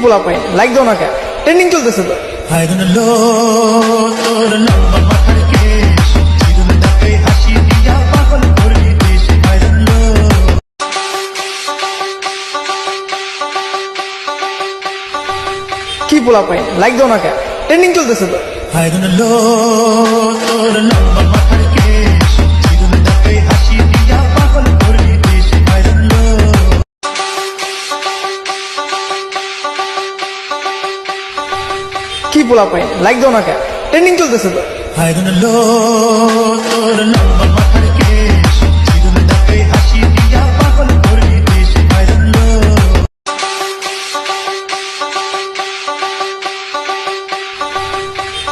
পোলা পাই লাইক দাও না কে ট্রেন্ডিং চলতেছে তো কি পোলা পাই লাইক দাও না কে ট্রেন্ডিং চলতেছে তো কি পোলা পাই লাইক দাও না কে ট্রেন্ডিং চলতেছে তো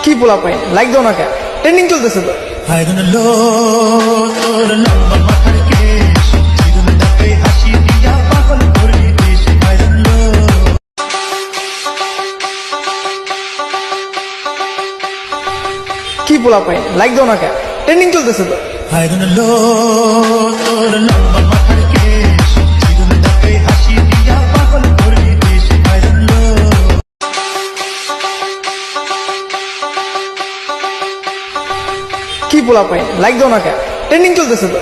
কি পোলা পাই লাইক দাও না কে ট্রেন্ডিং চলতেছে তো কি পোলা পাই লাইক দাও না কে ট্রেন্ডিং চলতেছে তো কি পোলা পাই লাইক দাও না কে ট্রেন্ডিং চলতেছে তো